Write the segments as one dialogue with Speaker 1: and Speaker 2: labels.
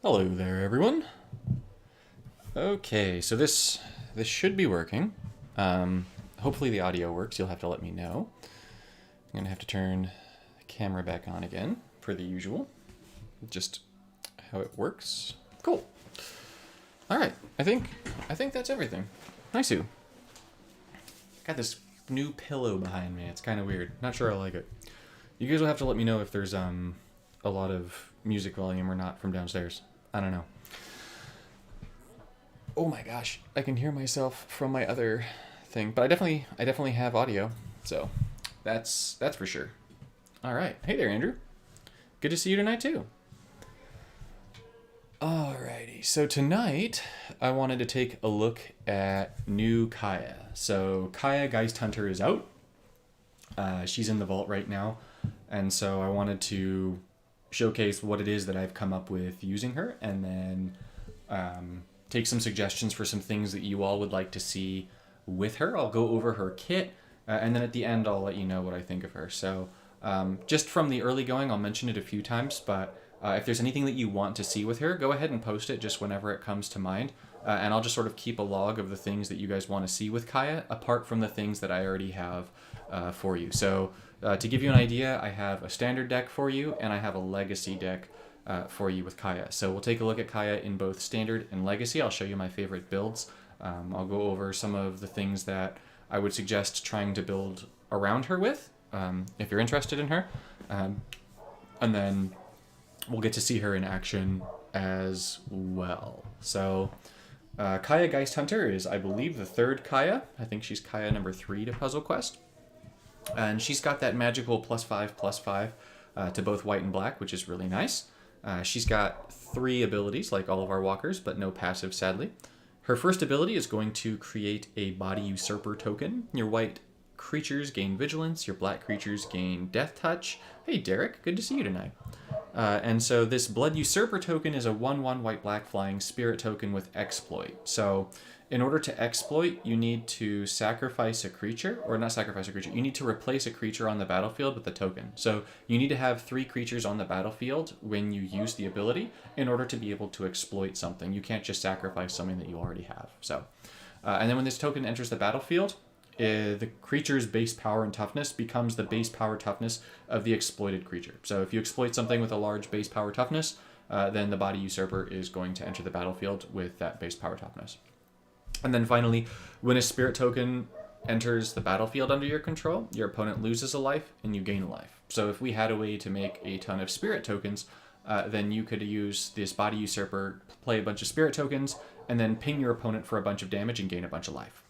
Speaker 1: Hello there, everyone. Okay, so this should be working. Hopefully the audio works. You'll have to let me know. I'm gonna have to turn the camera back on again for the usual, just how it works. Cool. All right, I think that's everything. Nice. Got this new pillow behind me. It's kind of weird. Not sure I like it. You guys will have to let me know if there's a lot of music volume or not from downstairs. I don't know. Oh my gosh, I can hear myself from my other thing, but I definitely have audio, so that's for sure. All right, hey there, Andrew. Good to see you tonight too. Alrighty, so tonight I wanted to take a look at new Kaya. So Kaya Geist Hunter is out. She's in the vault right now, and so I wanted to showcase what it is that I've come up with using her, and then take some suggestions for some things that you all would like to see with her. I'll go over her kit, and then at the end I'll let you know what I think of her. So just from the early going, I'll mention it a few times, but if there's anything that you want to see with her, go ahead and post it just whenever it comes to mind. And I'll just sort of keep a log of the things that you guys want to see with Kaya, apart from the things that I already have for you. So to give you an idea, I have a standard deck for you, and I have a legacy deck for you with Kaya. So we'll take a look at Kaya in both standard and legacy. I'll show you my favorite builds. I'll go over some of the things that I would suggest trying to build around her with, if you're interested in her. And then we'll get to see her in action as well. So Kaya Geist Hunter is, I believe, the third Kaya. I think she's Kaya number 3 to Puzzle Quest. And she's got that magical +5/+5 to both white and black, which is really nice. She's got 3 abilities, like all of our walkers, but no passive, sadly. Her first ability is going to create a Body Usurper token. Your white creatures gain Vigilance, your black creatures gain Death Touch. Hey, Derek, good to see you tonight. And so this Blood Usurper token is a 1/1 white-black flying spirit token with exploit. So in order to exploit, you need to sacrifice a creature, or not sacrifice a creature, you need to replace a creature on the battlefield with the token. So you need to have 3 creatures on the battlefield when you use the ability in order to be able to exploit something. You can't just sacrifice something that you already have. So, and then when this token enters the battlefield, the creature's base power and toughness becomes the base power toughness of the exploited creature. So if you exploit something with a large base power toughness, then the Body Usurper is going to enter the battlefield with that base power toughness. And then finally, when a spirit token enters the battlefield under your control, your opponent loses a life and you gain a life. So if we had a way to make a ton of spirit tokens, then you could use this Body Usurper, play a bunch of spirit tokens, and then ping your opponent for a bunch of damage and gain a bunch of life.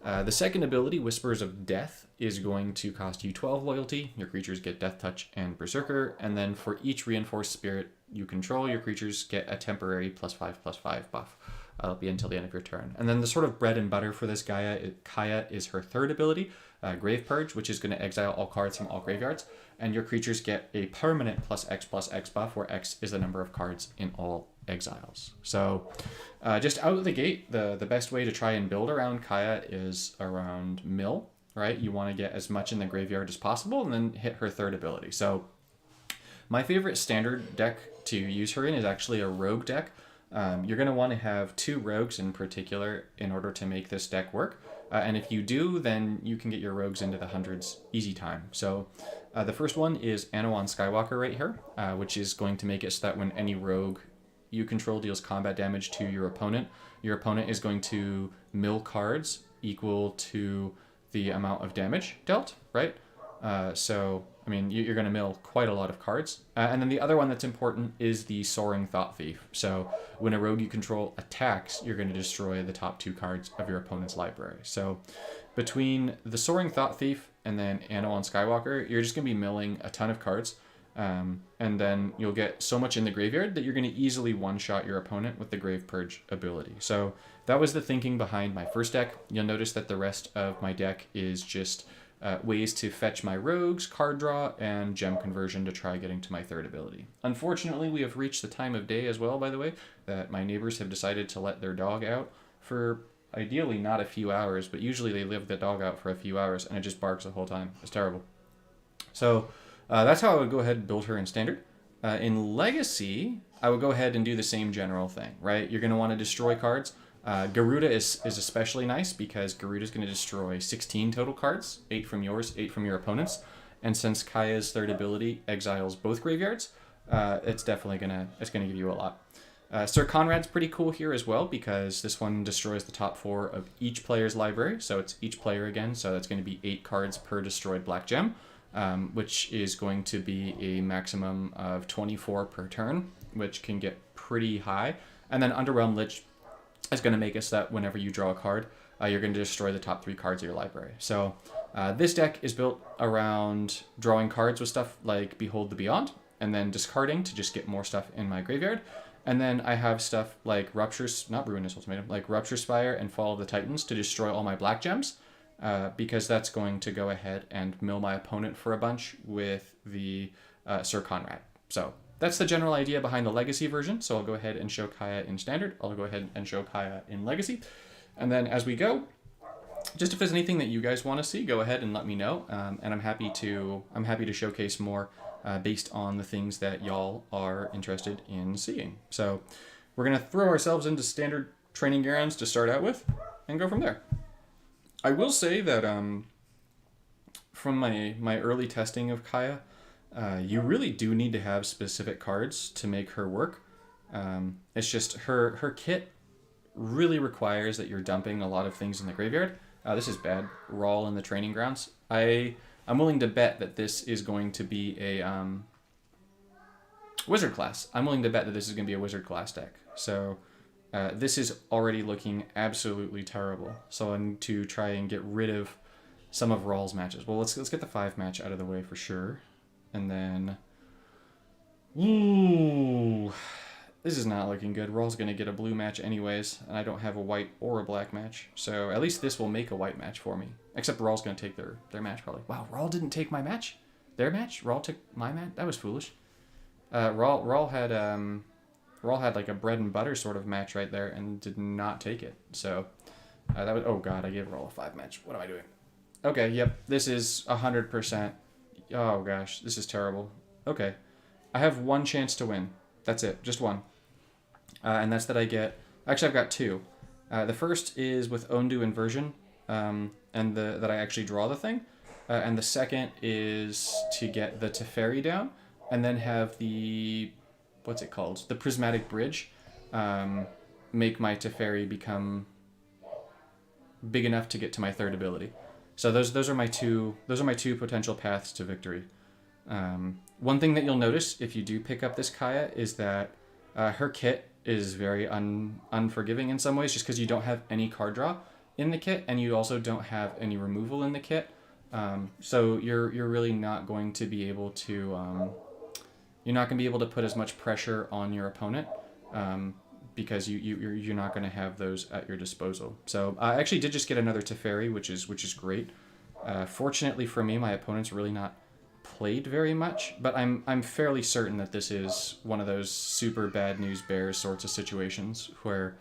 Speaker 1: The second ability, Whispers of Death, is going to cost you 12 loyalty. Your creatures get Death Touch and Berserker, and then for each reinforced spirit you control, your creatures get a temporary +5/+5 buff. It'll be until the end of your turn. And then the sort of bread and butter for this Kaya is her third ability, Grave Purge, which is going to exile all cards from all graveyards, and your creatures get a permanent +X/+X buff, where X is the number of cards in all exiles. So just out of the gate, the best way to try and build around Kaya is around mill, right? You want to get as much in the graveyard as possible and then hit her third ability. So my favorite standard deck to use her in is actually a rogue deck. You're going to want to have 2 rogues in particular in order to make this deck work. And if you do, then you can get your rogues into the hundreds easy time. So the first one is Anawan Skywalker right here, which is going to make it so that when any rogue you control deals combat damage to your opponent is going to mill cards equal to the amount of damage dealt, right? So, I mean, you're going to mill quite a lot of cards. And then the other one that's important is the Soaring Thought Thief. So when a rogue you control attacks, you're going to destroy the top 2 cards of your opponent's library. So between the Soaring Thought Thief and then Anawan Skywalker, you're just going to be milling a ton of cards. And then you'll get so much in the graveyard that you're going to easily one-shot your opponent with the Grave Purge ability. So that was the thinking behind my first deck. You'll notice that the rest of my deck is just ways to fetch my rogues, card draw, and gem conversion to try getting to my third ability. Unfortunately, we have reached the time of day as well, by the way, that my neighbors have decided to let their dog out for ideally not a few hours, but usually they leave the dog out for a few hours and it just barks the whole time. It's terrible. So that's how I would go ahead and build her in standard. In Legacy, I would go ahead and do the same general thing, right? You're going to want to destroy cards. Garuda is especially nice because Garuda is going to destroy 16 total cards, 8 from yours, 8 from your opponent's. And since Kaya's third ability exiles both graveyards, it's definitely gonna give you a lot. Sir Conrad's pretty cool here as well because this one destroys the top 4 of each player's library, so it's each player again, so that's going to be 8 cards per destroyed black gem, which is going to be a maximum of 24 per turn, which can get pretty high. And then Underwhelmed Lich is going to make it so that whenever you draw a card, you're going to destroy the top 3 cards of your library. So this deck is built around drawing cards with stuff like Behold the Beyond, and then discarding to just get more stuff in my graveyard. And then I have stuff like not Ruinous Ultimatum, like Rupture Spire and Fall of the Titans to destroy all my black gems, because that's going to go ahead and mill my opponent for a bunch with the Sir Conrad. So that's the general idea behind the Legacy version. So I'll go ahead and show Kaya in Standard. I'll go ahead and show Kaya in Legacy. And then as we go, just if there's anything that you guys want to see, go ahead and let me know. And I'm happy to showcase more based on the things that y'all are interested in seeing. So we're going to throw ourselves into standard training grounds to start out with and go from there. I will say that from my early testing of Kaya, you really do need to have specific cards to make her work. It's just her kit really requires that you're dumping a lot of things in the graveyard. This is bad. Rawl in the training grounds. I'm willing to bet that this is going to be a wizard class. I'm willing to bet that this is going to be a wizard class deck. So this is already looking absolutely terrible. So I'm to try and get rid of some of Rawl's matches. Well, let's get the 5 match out of the way for sure. And then... Ooh... This is not looking good. Rawl's going to get a blue match anyways, and I don't have a white or a black match. So at least this will make a white match for me. Except Rawl's going to take their match probably. Wow, Rawl didn't take my match? Their match? Rawl took my match? That was foolish. Rawl had like a bread and butter sort of match right there and did not take it. So that was... Oh god, I gave Rawl a 5 match. What am I doing? Okay, yep. This is 100%. Oh gosh, this is terrible. Okay. I have 1 chance to win. That's it. Just 1. And that's that I get... Actually, I've got 2. The first is with Ondu Inversion, and that I actually draw the thing. And the second is to get the Teferi down, and then have the... What's it called? The Prismatic Bridge. Make my Teferi become big enough to get to my 3rd ability. So those are my two potential paths to victory. One thing that you'll notice if you do pick up this Kaya is that her kit is very unforgiving in some ways, just because you don't have any card draw in the kit, and you also don't have any removal in the kit. So you're really not going to be able to put as much pressure on your opponent, because you're not going to have those at your disposal. So I actually did just get another Teferi, which is great. Fortunately for me, my opponent's really not played very much, but I'm fairly certain that this is one of those super bad news bears sorts of situations where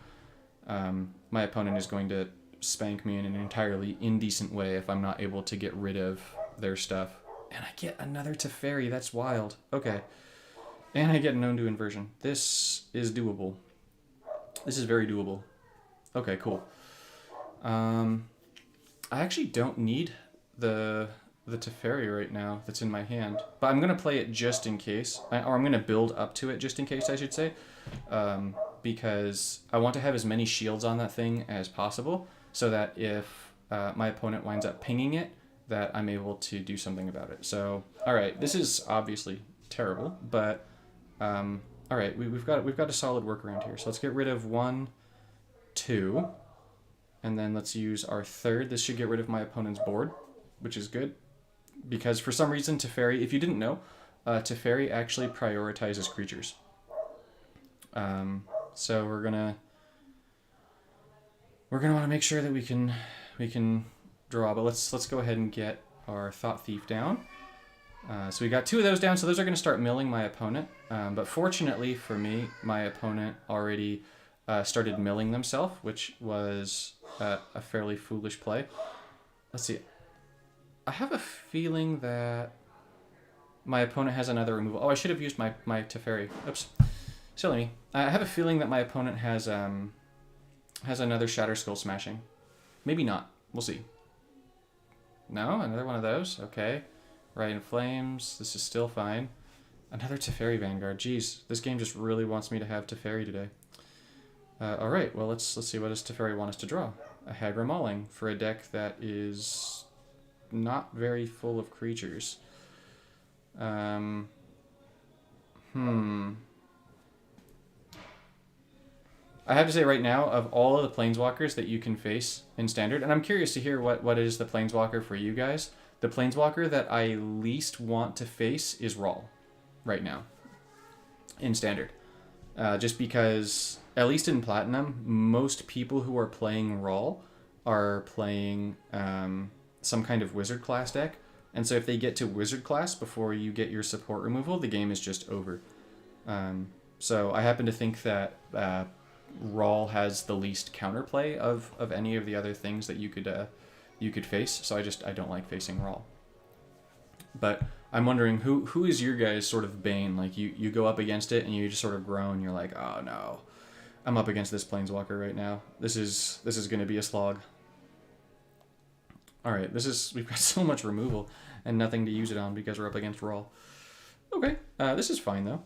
Speaker 1: my opponent is going to spank me in an entirely indecent way if I'm not able to get rid of their stuff. And I get another Teferi. That's wild. Okay. And I get an Ondu Inversion. This is doable. This is very doable. Okay, cool. I actually don't need the Teferi right now that's in my hand, but I'm going to play it just in case, or I'm going to build up to it just in case, I should say, because I want to have as many shields on that thing as possible, so that if my opponent winds up pinging it, that I'm able to do something about it. So, all right, this is obviously terrible, but all right, we've got a solid workaround here. So let's get rid of 1, 2, and then let's use our 3rd. This should get rid of my opponent's board, which is good, because for some reason Teferi, if you didn't know, Teferi actually prioritizes creatures. So we're gonna want to make sure that we can draw, but let's go ahead and get our Thought Thief down. So we got 2 of those down, so those are going to start milling my opponent. But fortunately for me, my opponent already started milling themselves, which was a fairly foolish play. Let's see. I have a feeling that my opponent has another removal. Oh, I should have used my Teferi. Oops. Silly me. I have a feeling that my opponent has another Shatter Skull Smashing. Maybe not. We'll see. No, another one of those. Okay. Right in Flames. This is still fine. Another Teferi Vanguard. Jeez, this game just really wants me to have Teferi today. All right. Well, let's see. What does Teferi want us to draw? A Hagra Mauling for a deck that is not very full of creatures. I have to say right now, of all of the Planeswalkers that you can face in Standard, and I'm curious to hear what is the Planeswalker for you guys. The Planeswalker that I least want to face is Rawl right now in Standard. Just because, at least in Platinum, most people who are playing Rawl are playing some kind of Wizard class deck. And so if they get to Wizard class before you get your support removal, the game is just over. So I happen to think that Rawl has the least counterplay of any of the other things that you could face. So I don't like facing Rawl. But I'm wondering who is your guys' sort of bane? Like you go up against it and you just sort of groan. You're like, oh no, I'm up against this Planeswalker right now. This is going to be a slog. All right, we've got so much removal and nothing to use it on because we're up against Rawl. Okay, this is fine though.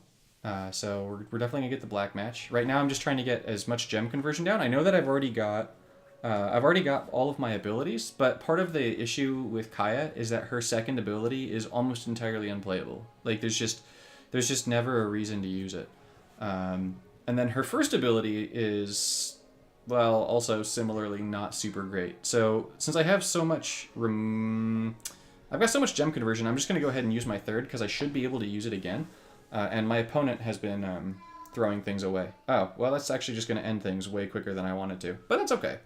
Speaker 1: So we're definitely gonna get the black match. Right now I'm just trying to get as much gem conversion down. I know that I've already got all of my abilities, but part of the issue with Kaya is that her second ability is almost entirely unplayable. Like there's just never a reason to use it. And then her first ability is, well, also similarly not super great. So since I have so much I've got so much gem conversion, I'm just gonna go ahead and use my third because I should be able to use it again. And my opponent has been throwing things away. Oh, well, that's actually just going to end things way quicker than I wanted to. But that's okay.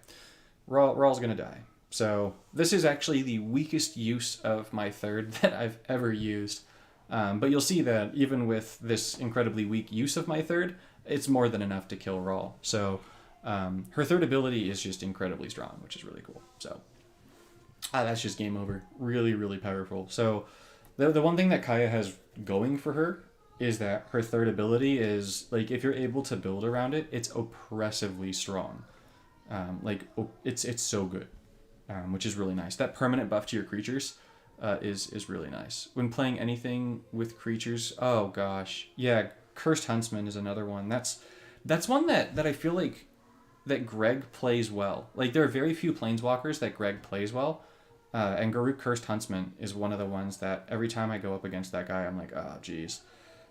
Speaker 1: Rawl's going to die. So this is actually the weakest use of my third that I've ever used. But you'll see that even with this incredibly weak use of my third, it's more than enough to kill Rawl. So her third ability is just incredibly strong, which is really cool. So that's just game over. Really, really powerful. So the one thing that Kaya has going for her is that her third ability is, like, if you're able to build around it, it's oppressively strong. It's so good, which is really nice. That permanent buff to your creatures is really nice. When playing anything with creatures, oh gosh. Yeah, Cursed Huntsman is another one. That's one that I feel like that Greg plays well. Like, there are very few Planeswalkers that Greg plays well, and Garruk Cursed Huntsman is one of the ones that every time I go up against that guy, I'm like, oh, geez.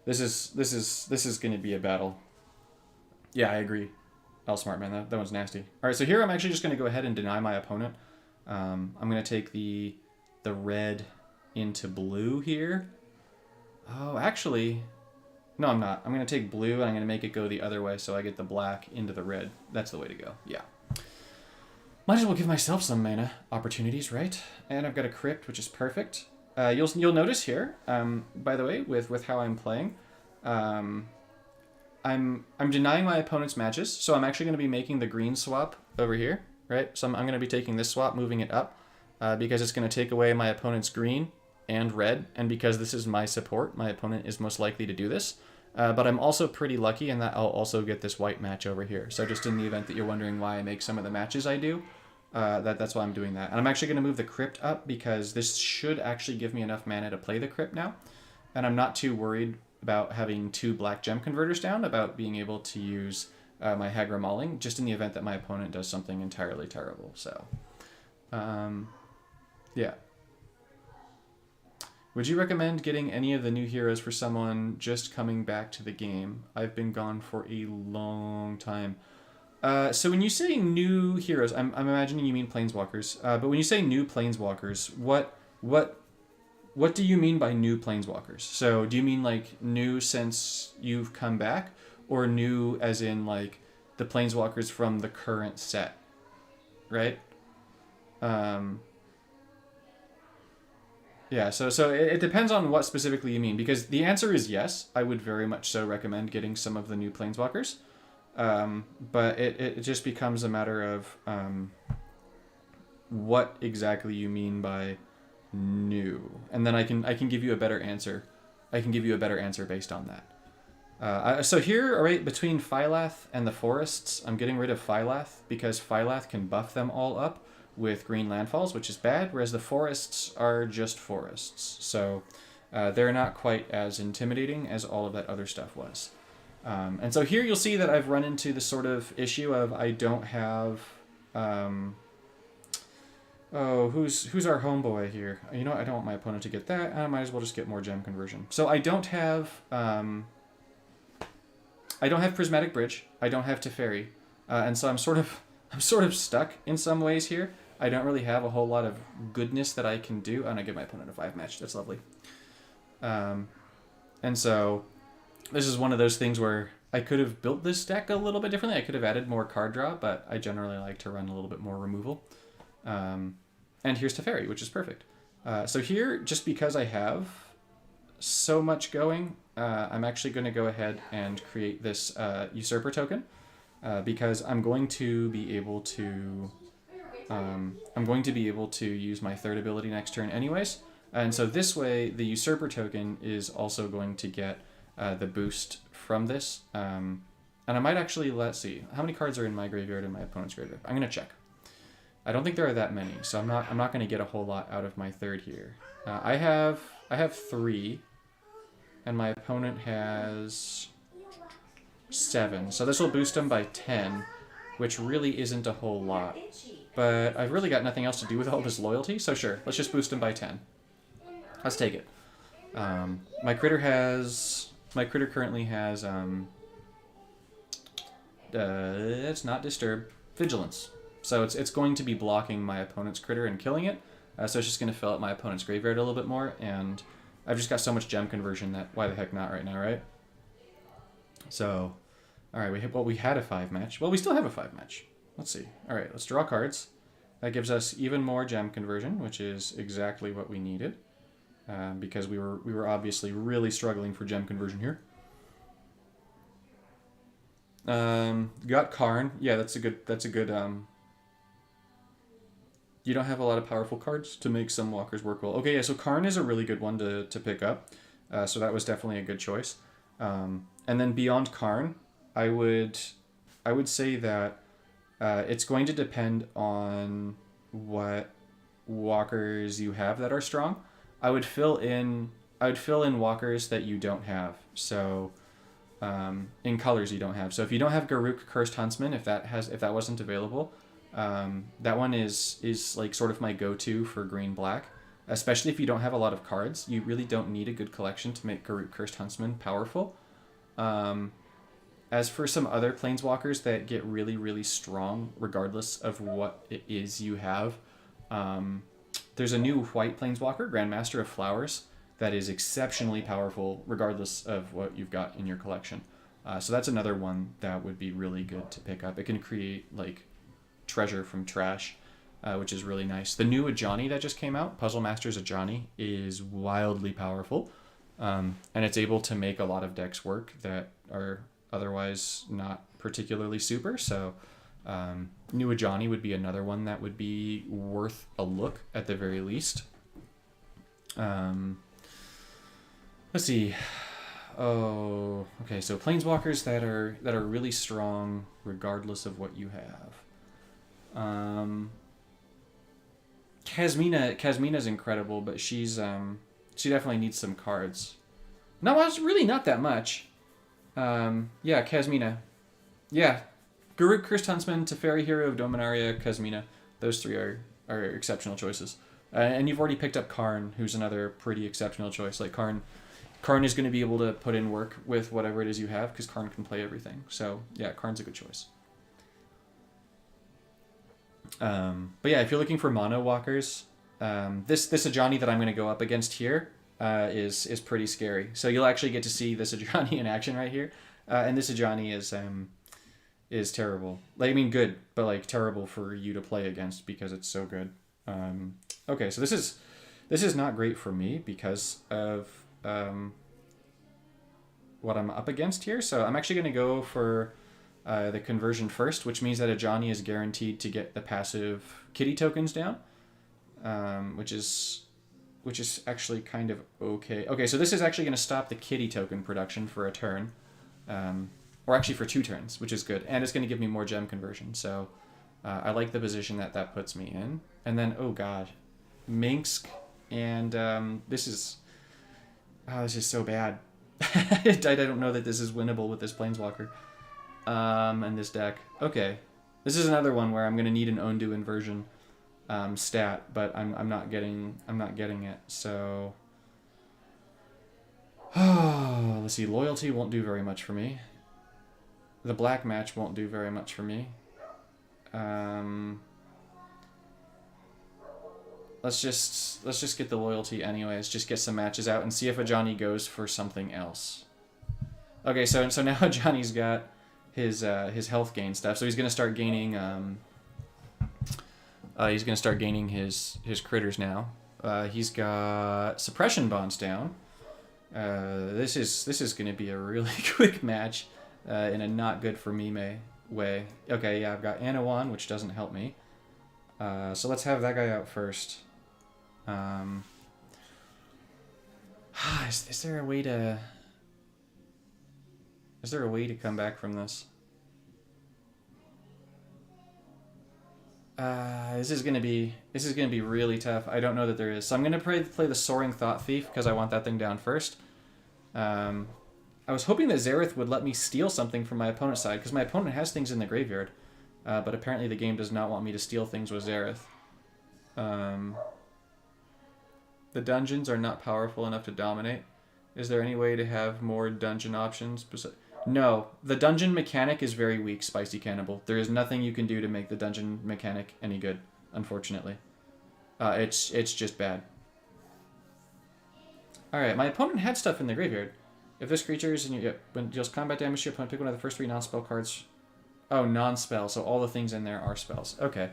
Speaker 1: This is going to be a battle. Yeah, I agree. Oh, smart man, that one's nasty. All right, so here I'm actually just going to go ahead and deny my opponent. I'm going to take the red into blue here. Oh, actually, no, I'm not. I'm going to take blue and I'm going to make it go the other way so I get the black into the red. That's the way to go. Yeah. Might as well give myself some mana opportunities, right? And I've got a crypt, which is perfect. You'll notice here, by the way, with how I'm playing, I'm denying my opponent's matches, so I'm actually going to be making the green swap over here, right? So I'm going to be taking this swap, moving it up, because it's going to take away my opponent's green and red, and because this is my support, my opponent is most likely to do this. But I'm also pretty lucky in that I'll also get this white match over here. So just in the event that you're wondering why I make some of the matches I do, that's why I'm doing that. And I'm actually going to move the crypt up because this should actually give me enough mana to play the crypt now. And I'm not too worried about having 2 black gem converters down, about being able to use my Hagra Mauling, just in the event that my opponent does something entirely terrible. So, yeah. Would you recommend getting any of the new heroes for someone just coming back to the game? I've been gone for a long time. So when you say new heroes, I'm imagining you mean Planeswalkers. But when you say new Planeswalkers, what do you mean by new Planeswalkers? So do you mean like new since you've come back, or new as in like the Planeswalkers from the current set, right? Yeah, so it depends on what specifically you mean, because the answer is yes, I would very much so recommend getting some of the new Planeswalkers. But it just becomes a matter of what exactly you mean by new, and then I can give you a better answer. I can give you a better answer based on that. So here, right between Phylath and the forests, I'm getting rid of Phylath because Phylath can buff them all up with green landfalls, which is bad, whereas the forests are just forests. So they're not quite as intimidating as all of that other stuff was. And so here you'll see that I've run into the sort of issue of I don't have... who's our homeboy here? You know what? I don't want my opponent to get that. I might as well just get more gem conversion. So I don't have Prismatic Bridge. I don't have Teferi, and so I'm sort of stuck in some ways here. I don't really have a whole lot of goodness that I can do. I'm gonna give my opponent a 5 match. That's lovely. And so this is one of those things where I could have built this deck a little bit differently. I could have added more card draw, but I generally like to run a little bit more removal. And here's Teferi, which is perfect. So here, just because I have so much going, I'm actually going to go ahead and create this Usurper token because I'm going to be able to use my third ability next turn anyways. And so this way, the Usurper token is also going to get the boost from this. And I might actually, let's see, how many cards are in my graveyard and my opponent's graveyard? I'm going to check. I don't think there are that many, so I'm not going to get a whole lot out of my third here. I have 3, and my opponent has 7. So this will boost him by 10, which really isn't a whole lot. But I've really got nothing else to do with all this loyalty, so sure, let's just boost him by 10. Let's take it. My critter currently has it's not disturb, vigilance. So it's going to be blocking my opponent's critter and killing it. So it's just going to fill up my opponent's graveyard a little bit more. And I've just got so much gem conversion that why the heck not right now, right? So, all right, we had a 5 match. Well, we still have a 5 match. Let's see. All right, let's draw cards. That gives us even more gem conversion, which is exactly what we needed. Because we were obviously really struggling for gem conversion here. Got Karn. Yeah, that's a good you don't have a lot of powerful cards to make some walkers work well. Okay, yeah, so Karn is a really good one to pick up. So that was definitely a good choice. And then beyond Karn, I would say that it's going to depend on what walkers you have that are strong. I would fill in walkers that you don't have. So in colors you don't have. So if you don't have Garruk Cursed Huntsman, if that wasn't available, that one is like sort of my go-to for green-black, especially if you don't have a lot of cards. You really don't need a good collection to make Garruk Cursed Huntsman powerful. As for some other planeswalkers that get really, really strong, regardless of what it is you have, there's a new white planeswalker, Grandmaster of Flowers, that is exceptionally powerful, regardless of what you've got in your collection. So that's another one that would be really good to pick up. It can create like treasure from trash, which is really nice. The new Ajani that just came out, Puzzle Masters Ajani, is wildly powerful, and it's able to make a lot of decks work that are otherwise not particularly super. So new Ajani would be another one that would be worth a look at the very least. Let's see. Oh, okay. So planeswalkers that are really strong regardless of what you have. Kasmina's incredible, but she definitely needs some cards. No, it's really not that much. Yeah, Kasmina. Yeah, Garruk Cursed Huntsman, Teferi Hero of Dominaria, Kasmina. Those 3 are exceptional choices. And you've already picked up Karn, who's another pretty exceptional choice. Like Karn is going to be able to put in work with whatever it is you have, because Karn can play everything. So yeah, Karn's a good choice. But yeah, if you're looking for mono walkers, this Ajani that I'm going to go up against here is pretty scary. So you'll actually get to see this Ajani in action right here, and this Ajani is terrible. Like, I mean, good, but like terrible for you to play against because it's so good. Okay, so this is not great for me because of what I'm up against here. So I'm actually going to go for the conversion first, which means that Ajani is guaranteed to get the passive kitty tokens down, which is actually kind of okay. Okay, so this is actually going to stop the kitty token production for a turn. Or actually for 2 turns, which is good. And it's going to give me more gem conversion. So I like the position that puts me in. And then, oh god, Minsk. And this is so bad. I don't know that this is winnable with this Planeswalker. And this deck. Okay. This is another one where I'm going to need an undo inversion stat, but I'm not getting it. So let's see. Loyalty won't do very much for me. The black match won't do very much for me. Let's just get the loyalty anyways. Just get some matches out and see if Ajani goes for something else. Okay, so now Ajani's got his health gain stuff. So he's gonna start gaining his critters now. He's got suppression bonds down. This is gonna be a really quick match in a not good for me way. Okay, yeah, I've got Anawan, which doesn't help me. So let's have that guy out first. Is there a way to come back from this? This is gonna be really tough. I don't know that there is. So I'm gonna play the Soaring Thought Thief because I want that thing down first. I was hoping that Zareth would let me steal something from my opponent's side because my opponent has things in the graveyard, but apparently the game does not want me to steal things with Zareth. The dungeons are not powerful enough to dominate. Is there any way to have more dungeon options? No, the dungeon mechanic is very weak, Spicy Cannibal. There is nothing you can do to make the dungeon mechanic any good, unfortunately. It's just bad. Alright, my opponent had stuff in the graveyard. If this creature is when deals combat damage to your opponent, pick one of the first 3 non-spell cards. Oh, non-spell, so all the things in there are spells. Okay.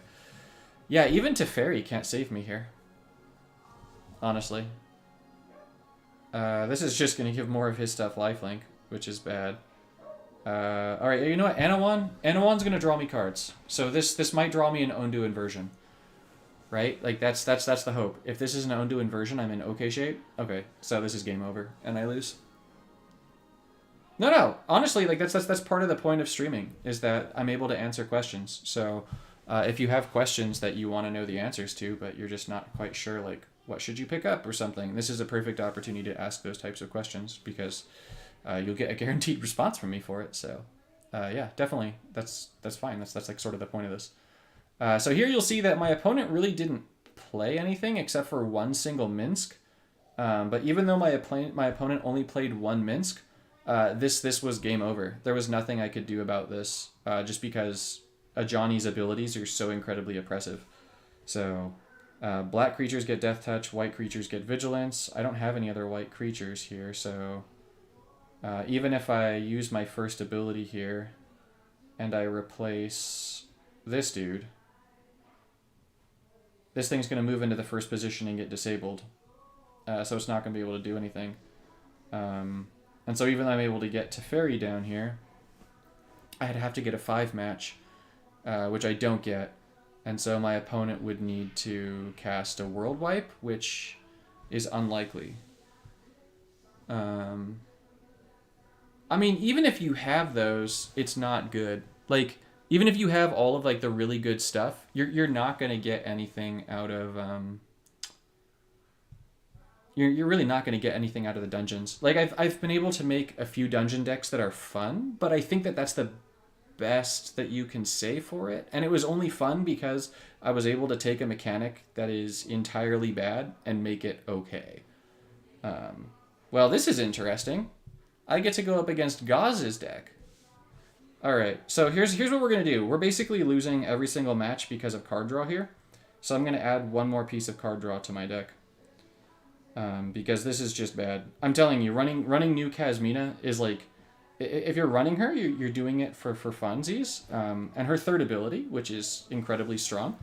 Speaker 1: Yeah, even Teferi can't save me here. Honestly. This is just going to give more of his stuff lifelink, which is bad. Alright, you know what? Anawan's going to draw me cards. So this might draw me an undo inversion. Right? Like, that's the hope. If this is an undo inversion, I'm in okay shape. Okay, so this is game over, and I lose. No. Honestly, like, that's part of the point of streaming, is that I'm able to answer questions. So, if you have questions that you want to know the answers to, but you're just not quite sure, like, what should you pick up or something, this is a perfect opportunity to ask those types of questions, because you'll get a guaranteed response from me for it. So, yeah, definitely, that's fine. That's like sort of the point of this. So here you'll see that my opponent really didn't play anything except for one single Minsk. But even though my opponent only played 1 Minsk, this was game over. There was nothing I could do about this, just because Ajani's abilities are so incredibly oppressive. So, black creatures get Death Touch, white creatures get Vigilance. I don't have any other white creatures here, so even if I use my first ability here and I replace this dude, this thing's going to move into the first position and get disabled. So it's not going to be able to do anything. And so even though I'm able to get Teferi down here, I'd have to get a 5 match, which I don't get. And so my opponent would need to cast a World Wipe, which is unlikely. I mean, even if you have those, it's not good. Like, even if you have all of, like, the really good stuff, you're not going to get anything out of... You're really not going to get anything out of the dungeons. Like, I've been able to make a few dungeon decks that are fun, but I think that's the best that you can say for it. And it was only fun because I was able to take a mechanic that is entirely bad and make it okay. Well, this is interesting. I get to go up against Gaz's deck. Alright, so here's what we're going to do. We're basically losing every single match because of card draw here. So I'm going to add one more piece of card draw to my deck. Because this is just bad. I'm telling you, running new Kazmina is like... If you're running her, you're doing it for funsies. And her third ability, which is incredibly strong.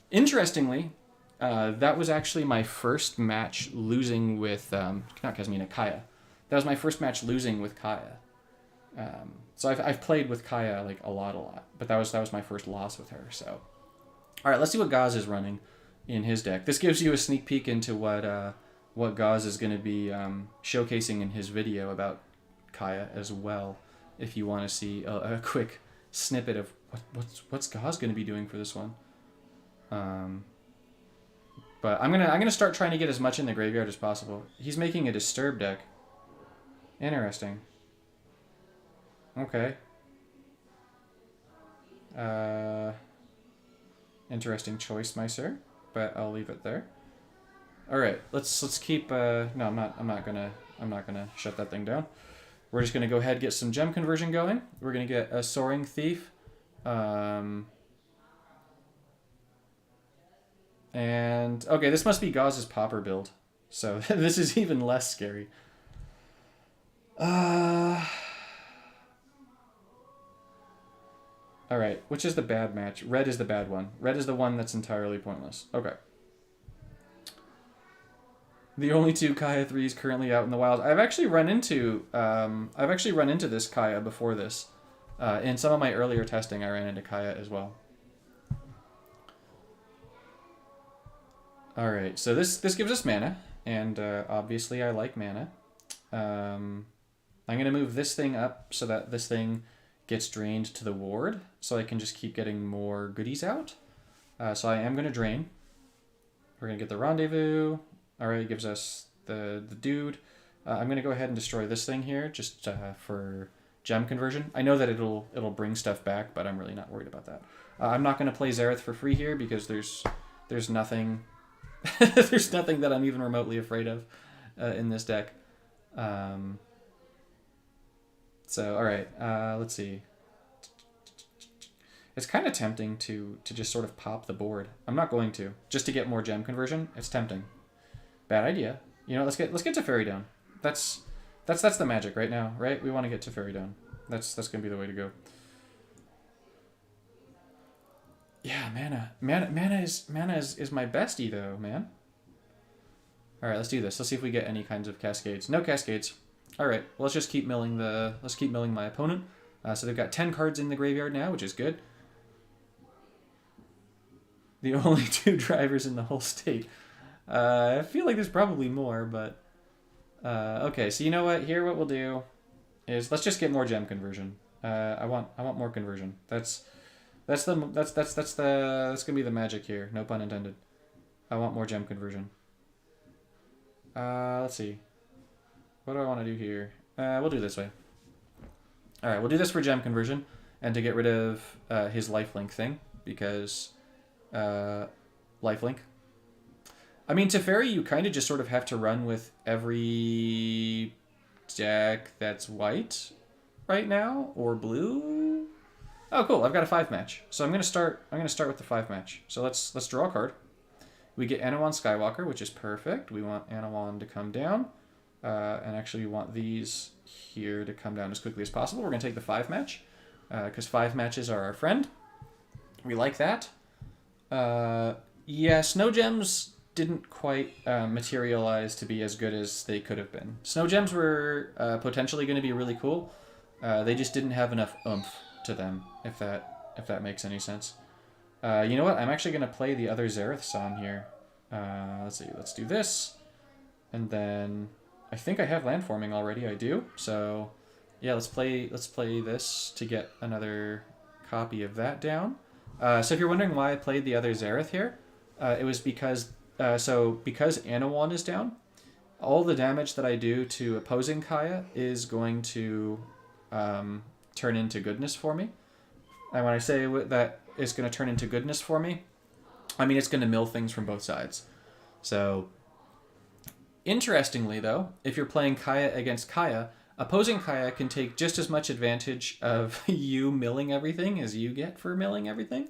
Speaker 1: Interestingly, that was actually my first match losing with... not Kazmina, Kaya. That was my first match losing with Kaya. So I've played with Kaya like a lot, but that was my first loss with her. So, all right, let's see what Gaz is running in his deck. This gives you a sneak peek into what Gaz is going to be showcasing in his video about Kaya as well, if you want to see a quick snippet of what's Gauze going to be doing for this one. But I'm gonna start trying to get as much in the graveyard as possible. He's making a Disturb deck. Interesting. Okay. Interesting choice, my sir. But I'll leave it there. All right, let's keep. No, I'm not gonna shut that thing down. We're just gonna go ahead and get some gem conversion going. We're gonna get a Soaring Thief. And okay, this must be Gauze's Pauper build, so this is even less scary. All right, which is the bad match? Red is the bad one. Red is the one that's entirely pointless. Okay. The only two Kaya 3s currently out in the wild. I've actually run into this Kaya before this. In some of my earlier testing, I ran into Kaya as well. All right, so this gives us mana, and obviously I like mana. I'm gonna move this thing up so that this thing gets drained to the ward, so I can just keep getting more goodies out. So I am gonna drain. We're gonna get the Rendezvous. All right, gives us the dude. I'm gonna go ahead and destroy this thing here just for gem conversion. I know that it'll bring stuff back, but I'm really not worried about that. I'm not gonna play Zareth for free here because there's nothing. There's nothing that I'm even remotely afraid of in this deck. So, all right, let's see. It's kind of tempting to just sort of pop the board. I'm not going to, just to get more gem conversion. It's tempting. Bad idea. You know, let's get to Fairy Down. That's the magic right now, right? We want to get to Fairy Down. That's gonna be the way to go. Yeah, mana is my bestie though, man. All right, let's do this. Let's see if we get any kinds of cascades. No cascades. All right, well, let's just keep milling my opponent. So they've got 10 cards in the graveyard now, which is good. The only 2 drivers in the whole state. I feel like there's probably more, but okay. So you know what? Here, what we'll do is let's just get more gem conversion. I want more conversion. That's gonna be the magic here. No pun intended. I want more gem conversion. Let's see. What do I want to do here? We'll do this way. All right, we'll do this for gem conversion and to get rid of his lifelink thing because lifelink. I mean, Teferi, you kind of just sort of have to run with every deck that's white right now or blue. Oh, cool! I've got a 5-match, so I'm gonna start with the 5-match. So let's draw a card. We get Anawan Skywalker, which is perfect. We want Anawan to come down, and actually we want these here to come down as quickly as possible. We're gonna take the 5-match because 5 matches are our friend. We like that. Yeah, Snow Gems didn't quite materialize to be as good as they could have been. Snow Gems were potentially going to be really cool. They just didn't have enough oomph to them, if that makes any sense. You know what? I'm actually going to play the other Zareth song here. Let's see. Let's do this. And then I think I have landforming already. I do. So yeah, let's play this to get another copy of that down. So if you're wondering why I played the other Zareth here, it was because Anawan is down, all the damage that I do to opposing Kaya is going to turn into goodness for me. And when I say that it's going to turn into goodness for me, I mean it's going to mill things from both sides. So, interestingly though, if you're playing Kaya against Kaya, opposing Kaya can take just as much advantage of you milling everything as you get for milling everything.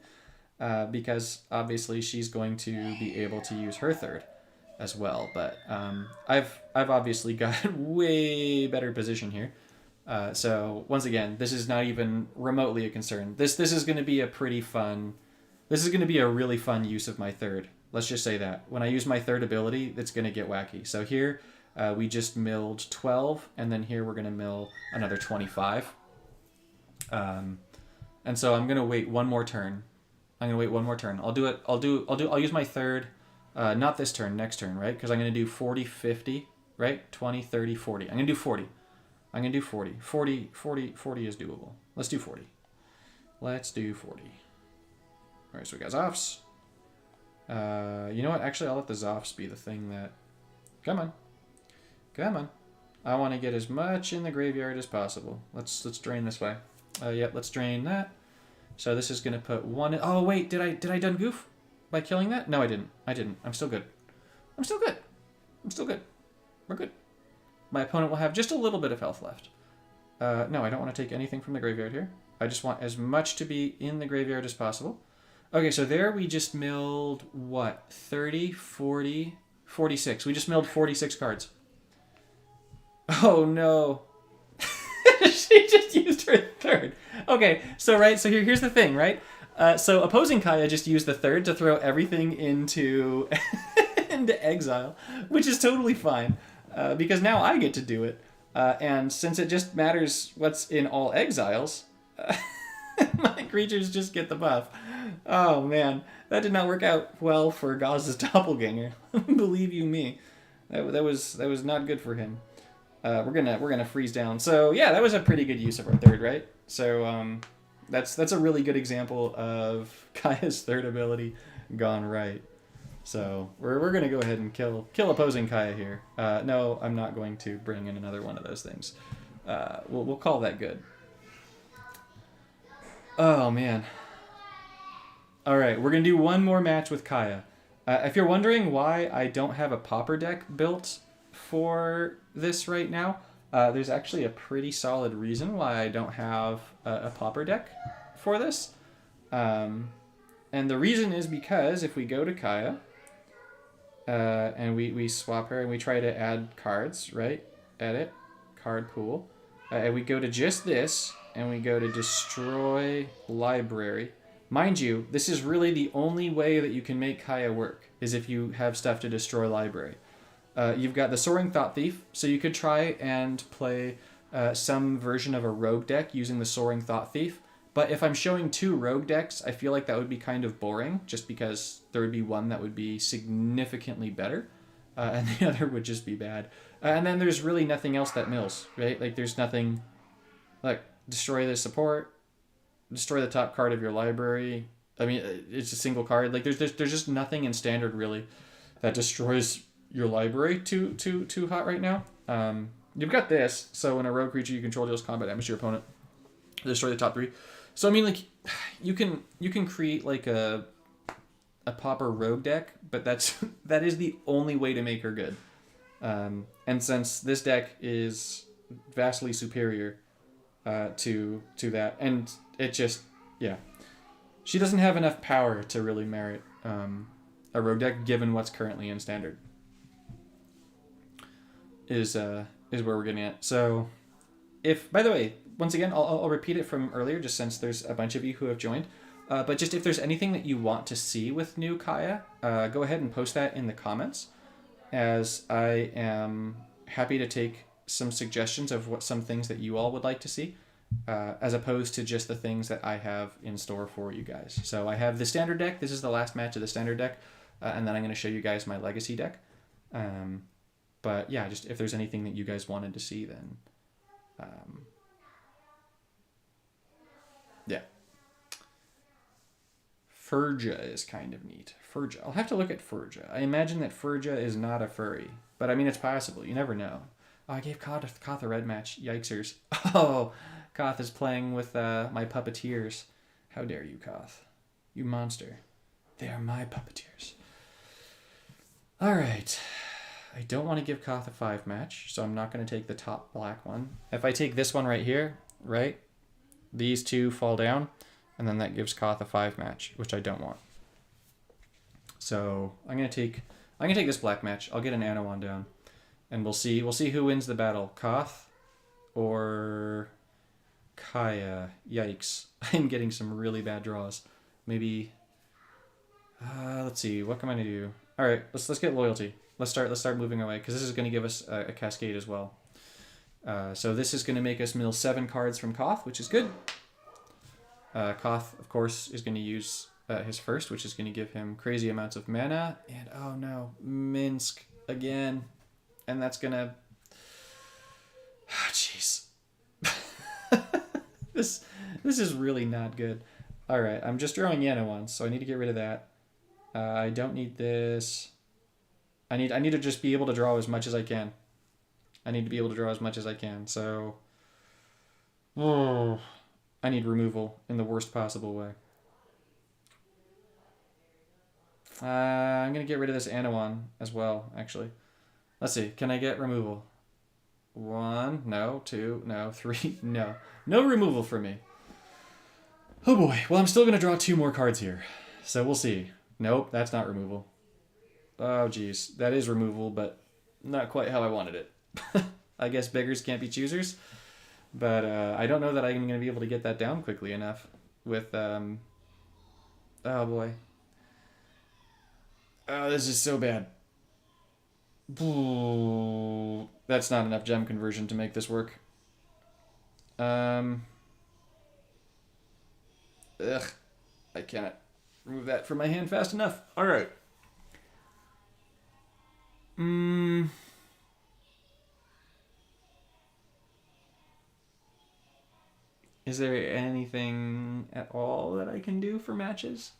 Speaker 1: Because obviously she's going to be able to use her third as well. But I've obviously got way better position here. So once again, this is not even remotely a concern. This is going to be a pretty fun. This is going to be a really fun use of my third. Let's just say that when I use my third ability, it's going to get wacky. So here we just milled 12, and then here we're going to mill another 25. And so I'm going to wait one more turn. I'll use my third, not this turn, next turn, right? Because I'm going to do 40, 50, right? 20, 30, 40. I'm going to do 40. I'm going to do 40. 40 is doable. Let's do 40. Let's do 40. All right, so we got Zoffs. You know what? Actually, I'll let the Zoffs be the thing that... Come on. Come on. I want to get as much in the graveyard as possible. Let's drain this way. Yep, let's drain that. So this is going to put one... Oh, wait, did I done goof by killing that? No, I didn't. I'm still good. I'm still good. We're good. My opponent will have just a little bit of health left. No, I don't want to take anything from the graveyard here. I just want as much to be in the graveyard as possible. Okay, so there we just milled, what, 30, 40, 46. We just milled 46 cards. Oh, no. She just used her third. Okay, so here's the thing, right? So opposing Kaya just used the third to throw everything into, into exile, which is totally fine, because now I get to do it. And since it just matters what's in all exiles, my creatures just get the buff. Oh man, that did not work out well for Gauss's doppelganger. Believe you me, that was not good for him. We're gonna freeze down. So yeah, that was a pretty good use of our third, right? So that's a really good example of Kaya's third ability gone right. So we're gonna go ahead and kill opposing Kaya here. No, I'm not going to bring in another one of those things. We'll call that good. Oh man. All right, we're gonna do one more match with Kaya. If you're wondering why I don't have a Pauper deck built for this right now, there's actually a pretty solid reason why I don't have a Pauper deck for this. And the reason is because if we go to Kaya, and we swap her and we try to add cards, right? Edit, card pool. And we go to just this, and we go to destroy library. Mind you, this is really the only way that you can make Kaya work, is if you have stuff to destroy library. You've got the Soaring Thought Thief, so you could try and play some version of a rogue deck using the Soaring Thought Thief. But if I'm showing two rogue decks, I feel like that would be kind of boring, just because there would be one that would be significantly better, and the other would just be bad. And then there's really nothing else that mills, right? Like, there's nothing... Like, destroy the support, destroy the top card of your library. I mean, it's a single card. Like, there's just nothing in Standard, really, that destroys your library too hot right now. You've got this, so when a rogue creature you control deals combat damage to your opponent, destroy the top three. So I mean, like, you can create like a Pauper rogue deck, but that is the only way to make her good. And since this deck is vastly superior to that, and it just, yeah, she doesn't have enough power to really merit a rogue deck given what's currently in Standard. Is where we're getting at. So, if, by the way, once again, I'll repeat it from earlier, just since there's a bunch of you who have joined. But just if there's anything that you want to see with new Kaya, go ahead and post that in the comments, as I am happy to take some suggestions of what some things that you all would like to see, as opposed to just the things that I have in store for you guys. So I have the Standard deck. This is the last match of the Standard deck, and then I'm going to show you guys my Legacy deck. But yeah, just if there's anything that you guys wanted to see, then yeah. Furja is kind of neat. Furja. I'll have to look at Furja. I imagine that Furja is not a furry, but I mean, it's possible. You never know. Oh, I gave Koth a red match. Yikesers. Oh, Koth is playing with my puppeteers. How dare you, Koth? You monster. They are my puppeteers. All right. I don't want to give Koth a 5 match, so I'm not going to take the top black one. If I take this one right here, right, these two fall down, and then that gives Koth a 5 match, which I don't want. So I'm gonna take this black match. I'll get an Anawan down, and we'll see who wins the battle, Koth or Kaya. Yikes! I'm getting some really bad draws. Maybe. Let's see. What can I do? All right, let's get loyalty. Let's start moving away, because this is going to give us a cascade as well. So this is going to make us mill 7 cards from Koth, which is good. Koth, of course, is going to use his first, which is going to give him crazy amounts of mana. And oh no, Minsk again. And that's going to... Jeez. this this is really not good. All right, I'm just drawing Yana once, so I need to get rid of that. I don't need this. I need to just be able to draw as much as I can. I need to be able to draw as much as I can. So, oh, I need removal in the worst possible way. I'm gonna get rid of this Anawan as well. Actually, let's see. Can I get removal? 1, no. 2, no. 3, no. No removal for me. Oh boy. Well, I'm still gonna draw 2 more cards here, so we'll see. Nope, that's not removal. Oh geez, that is removal, but not quite how I wanted it. I guess beggars can't be choosers, but I don't know that I'm gonna be able to get that down quickly enough with oh boy. Oh, this is so bad. Ooh, that's not enough gem conversion to make this work. Ugh. I cannot remove that from my hand fast enough. Alright. Is there anything at all that I can do for matches?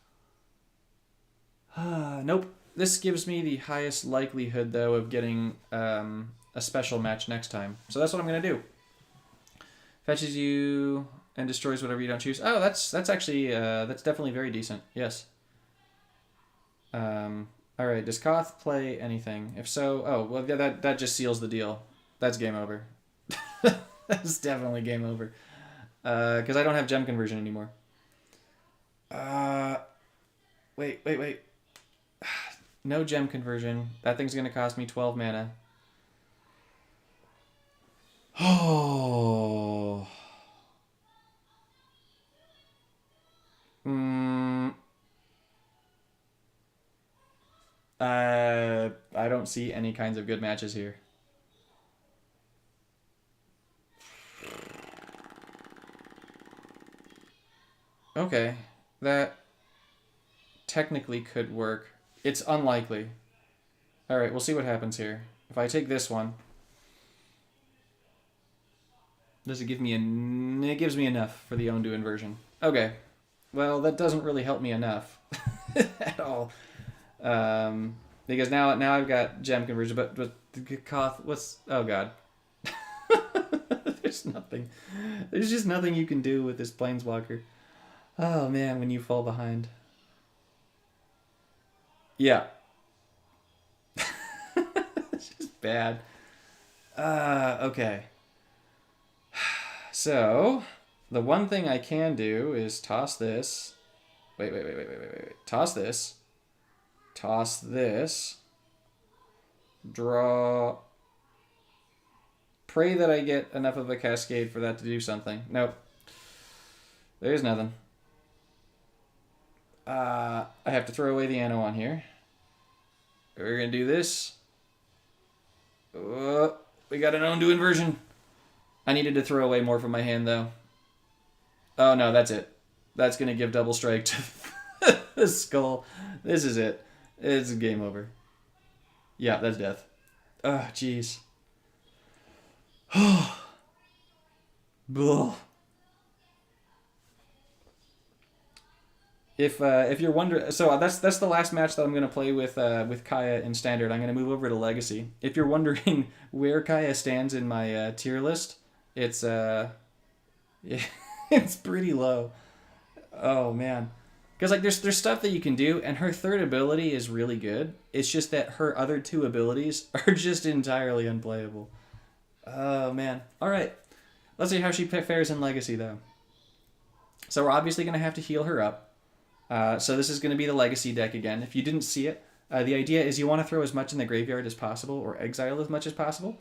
Speaker 1: Nope. This gives me the highest likelihood, though, of getting a special match next time. So that's what I'm going to do. Fetches you and destroys whatever you don't choose. Oh, that's actually, that's definitely very decent. Yes. All right, does Koth play anything? If so, oh, well, yeah, that just seals the deal. That's game over. That's definitely game over. Because I don't have gem conversion anymore. Wait. No gem conversion. That thing's going to cost me 12 mana. Oh. I don't see any kinds of good matches here. Okay, that technically could work. It's unlikely. Alright, we'll see what happens here. If I take this one, does it give me it gives me enough for the Ondu inversion. Okay, well, that doesn't really help me enough at all. Because now I've got gem conversion, but Koth, what's, oh god. There's nothing. There's just nothing you can do with this Planeswalker. Oh man, when you fall behind. Yeah. It's just bad. Okay. So, the one thing I can do is toss this. Wait. Toss this. Toss this. Draw. Pray that I get enough of a cascade for that to do something. Nope. There's nothing. I have to throw away the Anawan here. We're going to do this. We got an Ondu inversion. I needed to throw away more from my hand, though. Oh, no, that's it. That's going to give double strike to the skull. This is it. It's game over. Yeah, that's death. Oh, jeez. If you're wondering, so that's the last match that I'm gonna play with Kaya in Standard. I'm gonna move over to Legacy. If you're wondering where Kaya stands in my tier list, it's it's pretty low. Oh man, because like there's stuff that you can do, and her third ability is really good. It's just that her other 2 abilities are just entirely unplayable. Oh man. All right, let's see how she fares in Legacy though. So we're obviously gonna have to heal her up. So this is going to be the Legacy deck again. If you didn't see it, the idea is you want to throw as much in the graveyard as possible or exile as much as possible.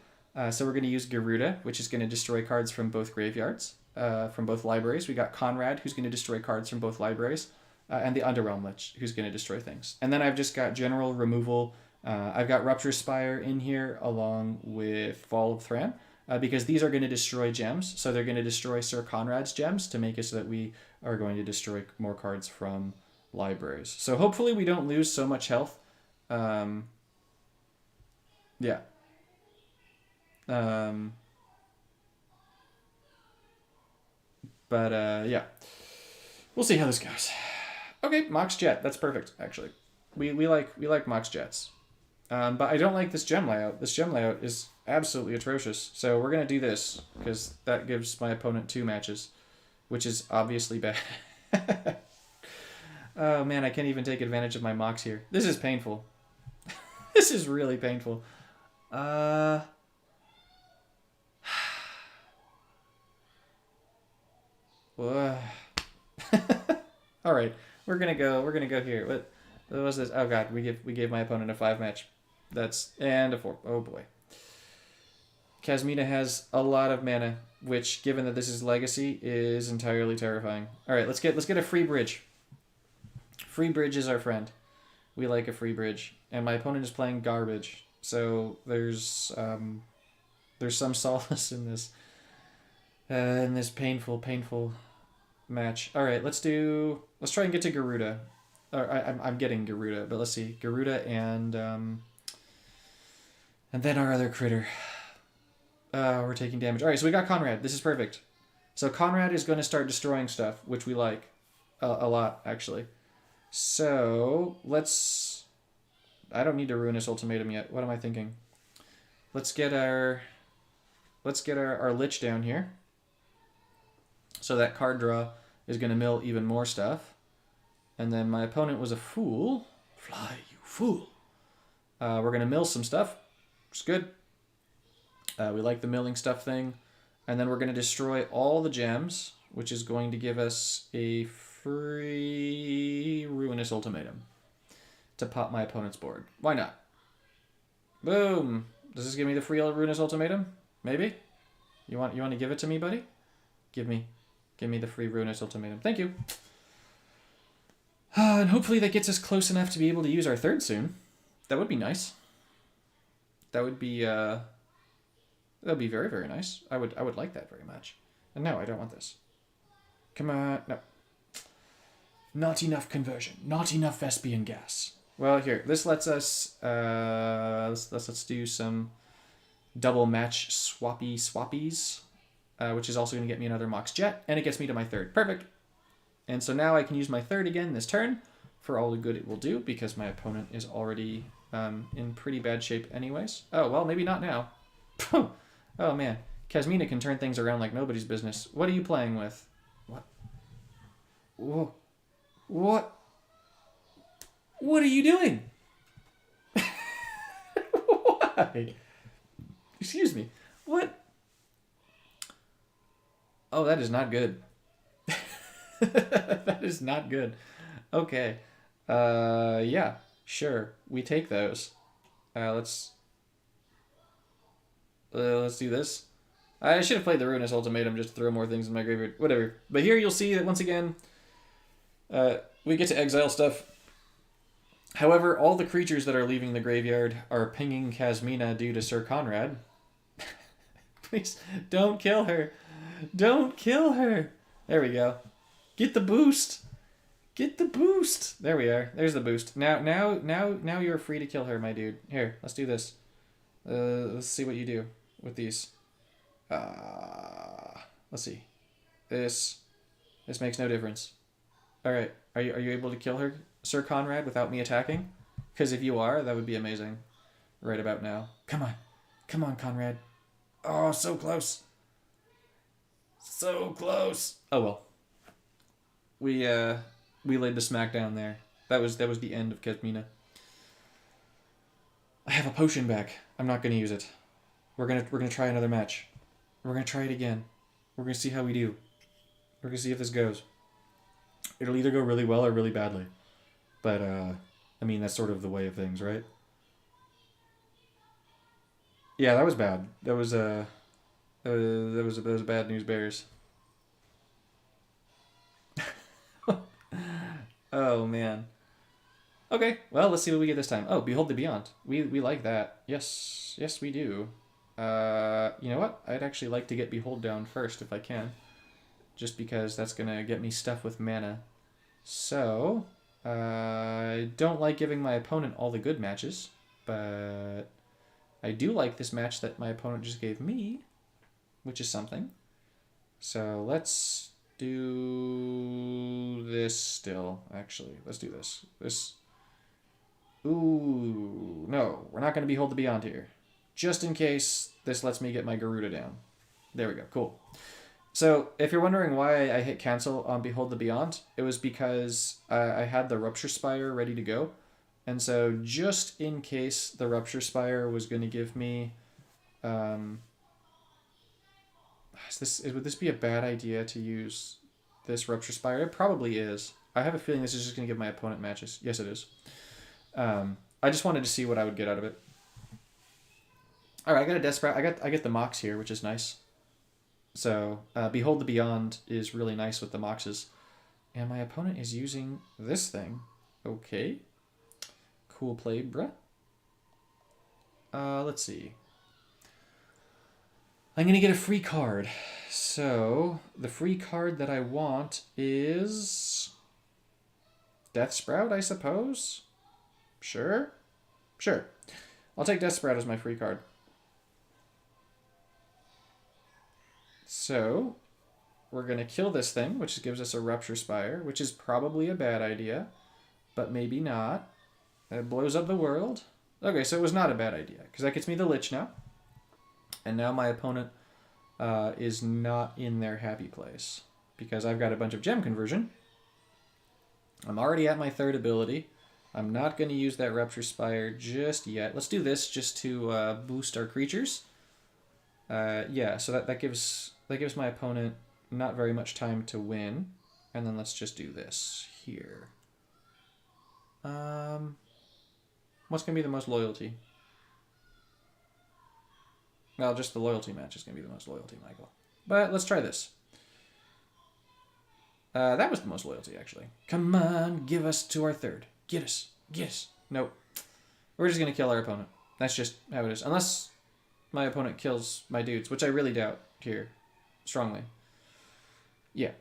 Speaker 1: So we're going to use Garuda, which is going to destroy cards from both graveyards, from both libraries. We got Conrad, who's going to destroy cards from both libraries, and the Underrealm Lich, who's going to destroy things. And then I've just got general removal. I've got Rupture Spire in here along with Fall of Thran, because these are going to destroy gems. So they're going to destroy Sir Conrad's gems to make it so that we are going to destroy more cards from libraries. So hopefully we don't lose so much health. Yeah. But yeah, we'll see how this goes. Okay, Mox Jet. That's perfect, actually. We like Mox Jets. But I don't like this gem layout. This gem layout is absolutely atrocious. So we're going to do this, because that gives my opponent 2 matches, which is obviously bad. Oh man, I can't even take advantage of my Mox here. This is painful. This is really painful. Alright, we're gonna go here. What was this? Oh god, we gave my opponent a 5 match. And a 4. Oh boy. Kasmina has a lot of mana, which, given that this is Legacy, is entirely terrifying. Alright, let's get a free bridge. Free bridge is our friend. We like a free bridge. And my opponent is playing garbage. So there's some solace in this painful match. Alright, let's try and get to Garuda. I'm getting Garuda, but let's see. Garuda and then our other critter. We're taking damage. Alright, so we got Conrad. This is perfect. So Conrad is going to start destroying stuff, which we like a lot, actually. So let's... I don't need to Ruinous Ultimatum yet. What am I thinking? Let's get our Lich down here. So that card draw is going to mill even more stuff. And then my opponent was a fool. Fly, you fool. We're going to mill some stuff. It's good. We like the milling stuff thing. And then we're going to destroy all the gems, which is going to give us a free Ruinous Ultimatum to pop my opponent's board. Why not? Boom. Does this give me the free Ruinous Ultimatum? Maybe? You want to give it to me, buddy? Give me the free Ruinous Ultimatum. Thank you. And hopefully that gets us close enough to be able to use our 3rd soon. That would be nice. That would be very, very nice. I would like that very much. And no, I don't want this. Come on, no. Not enough conversion. Not enough Vespian gas. Well, here, this lets us let's do some double match swappies, which is also going to get me another Mox Jet, and it gets me to my 3rd. Perfect. And so now I can use my 3rd again this turn for all the good it will do, because my opponent is already in pretty bad shape anyways. Oh, well, maybe not now. Oh, man. Kasmina can turn things around like nobody's business. What are you playing with? What? Whoa. What? What are you doing? Why? Excuse me. What? Oh, that is not good. That is not good. Okay. Yeah. Sure. We take those. Let's do this. I should have played the Ruinous Ultimatum just to throw more things in my graveyard. Whatever. But here you'll see that once again, we get to exile stuff. However, all the creatures that are leaving the graveyard are pinging Kasmina due to Sir Conrad. Please, don't kill her. Don't kill her. There we go. Get the boost. Get the boost. There we are. There's the boost. Now you're free to kill her, my dude. Here, let's do this. Let's see what you do with these. Let's see. This makes no difference. All right. Are you able to kill her, Sir Conrad, without me attacking? Because if you are, that would be amazing. Right about now. Come on. Come on, Conrad. Oh, so close. So close. Oh well. We laid the smack down there. That was the end of Kasmina. I have a potion back. I'm not gonna use it. We're gonna try another match. We're gonna try it again. We're gonna see how we do. We're gonna see if this goes. It'll either go really well or really badly. But I mean, that's sort of the way of things, right? Yeah, that was bad. That was bad news bears. Oh man. Okay, well, let's see what we get this time. Oh, Behold the Beyond. We like that. Yes, we do. You know what? I'd actually like to get Behold down first if I can. Just because that's going to get me stuff with mana. So, I don't like giving my opponent all the good matches, but I do like this match that my opponent just gave me, which is something. So let's do this still, actually. Let's do this. Ooh, no. We're not going to Behold the Beyond here. Just in case this lets me get my Garuda down. There we go. Cool. So, if you're wondering why I hit cancel on Behold the Beyond, it was because I had the Rupture Spire ready to go. And so, just in case the Rupture Spire was going to give me... would this be a bad idea to use this Rupture Spire? It probably is. I have a feeling this is just going to give my opponent matches. Yes, it is. I just wanted to see what I would get out of it. Alright, I got a Death Sprout. I get the Mox here, which is nice. So, Behold the Beyond is really nice with the Moxes. And my opponent is using this thing. Okay. Cool play, bruh. Let's see. I'm going to get a free card. So, the free card that I want is... Death Sprout, I suppose? Sure. Sure. I'll take Death Sprout as my free card. So, we're going to kill this thing, which gives us a Rupture Spire, which is probably a bad idea, but maybe not. It blows up the world. Okay, so it was not a bad idea, because that gets me the Lich now. And now my opponent is not in their happy place, because I've got a bunch of gem conversion. I'm already at my third ability. I'm not going to use that Rupture Spire just yet. Let's do this just to boost our creatures. Yeah, so that gives my opponent not very much time to win. And then let's just do this here. What's going to be the most loyalty? Well, just the loyalty match is going to be the most loyalty, Michael. But let's try this. That was the most loyalty, actually. Come on, give us to our third. Get us. Get us. Nope. We're just going to kill our opponent. That's just how it is. Unless my opponent kills my dudes, which I really doubt here. Strongly. Yeah.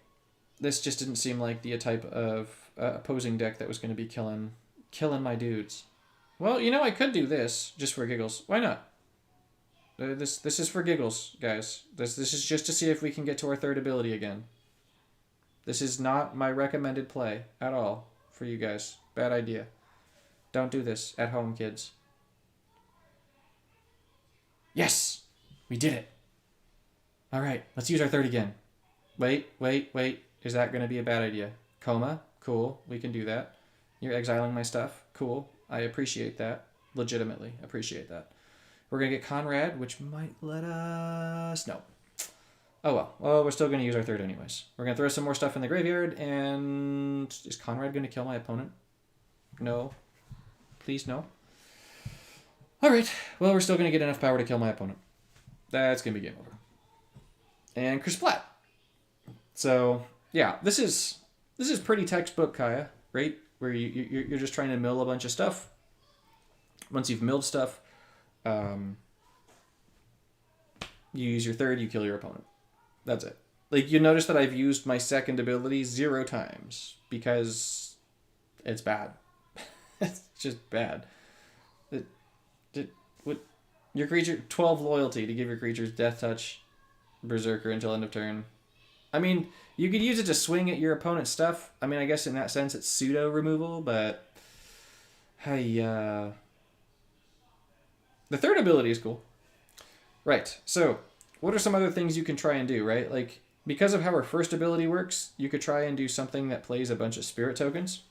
Speaker 1: This just didn't seem like the type of opposing deck that was going to be killing my dudes. Well, you know, I could do this just for giggles. Why not? This is for giggles, guys. This is just to see if we can get to our third ability again. This is not my recommended play at all for you guys. Bad idea. Don't do this at home, kids. Yes! We did it. All right, let's use our third again. Wait. Is that going to be a bad idea? Coma? Cool. We can do that. You're exiling my stuff? Cool. I appreciate that. Legitimately appreciate that. We're going to get Conrad, which might let us... No. Oh, well. Well, we're still going to use our third anyways. We're going to throw some more stuff in the graveyard, and... Is Conrad going to kill my opponent? No. Please, no. Alright. Well, we're still going to get enough power to kill my opponent. That's going to be game over. And Chris Platt. So, yeah. This is pretty textbook, Kaya, right? Where you're just trying to mill a bunch of stuff. Once you've milled stuff, you use your third, you kill your opponent. That's it. Like, you notice that I've used my second ability 0 times because it's bad. It's just bad. Your creature, 12 loyalty to give your creatures Death Touch, Berserker until end of turn. I mean, you could use it to swing at your opponent's stuff. I mean, I guess in that sense it's pseudo removal, but the third ability is cool. Right, so what are some other things you can try and do, right? Like, because of how our first ability works, you could try and do something that plays a bunch of spirit tokens.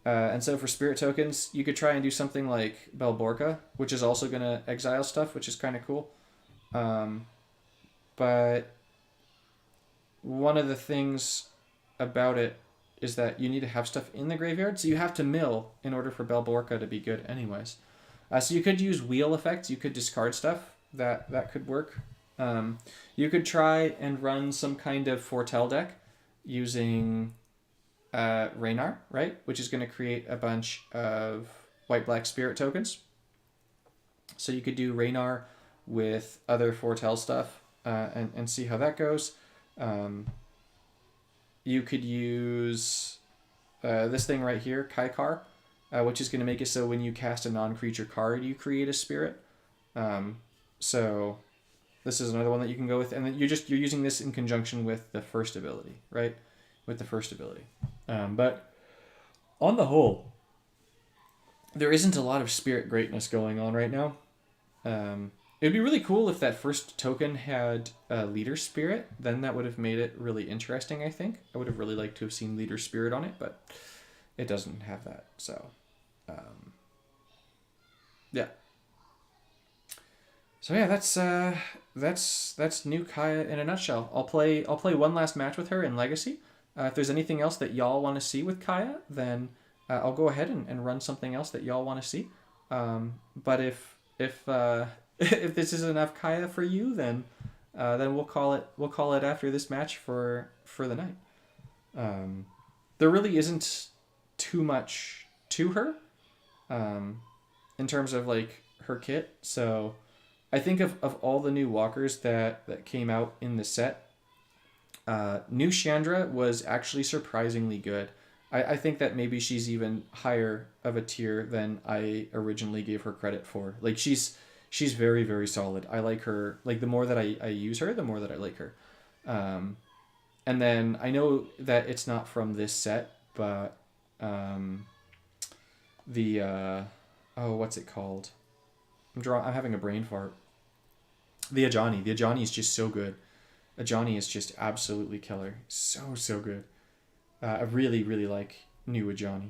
Speaker 1: And so for spirit tokens, you could try and do something like Belborka, which is also going to exile stuff, which is kind of cool. But one of the things about it is that you need to have stuff in the graveyard, so you have to mill in order for Belborka to be good anyways. So you could use wheel effects, you could discard stuff, that could work. You could try and run some kind of Foretell deck using Raynar, right? Which is going to create a bunch of white-black spirit tokens. So you could do Raynar with other Foretell stuff and see how that goes. You could use this thing right here, Kaikar, which is going to make it so when you cast a non-creature card, you create a spirit. So This is another one that you can go with, and then you're using this in conjunction with the first ability, right? With the first ability. But on the whole, there isn't a lot of spirit greatness going on right now. It'd be really cool if that first token had leader spirit. Then that would have made it really interesting, I think. I would have really liked to have seen leader spirit on it, but it doesn't have that. So, yeah. So yeah, that's new Kaya in a nutshell. I'll play one last match with her in Legacy. If there's anything else that y'all want to see with Kaya, then I'll go ahead and run something else that y'all want to see. But if if this is enough Kaya for you, then we'll call it after this match for the night. There really isn't too much to her in terms of like her kit. So I think of all the new walkers that came out in the set, new Chandra was actually surprisingly good. I think that maybe she's even higher of a tier than I originally gave her credit for. Like she's very, very solid. I like her. Like the more that I use her, the more that I like her. And then I know that it's not from this set, but what's it called? I'm having a brain fart. The Ajani. The Ajani is just so good. Ajani is just absolutely killer. So good. I really, really like new Ajani.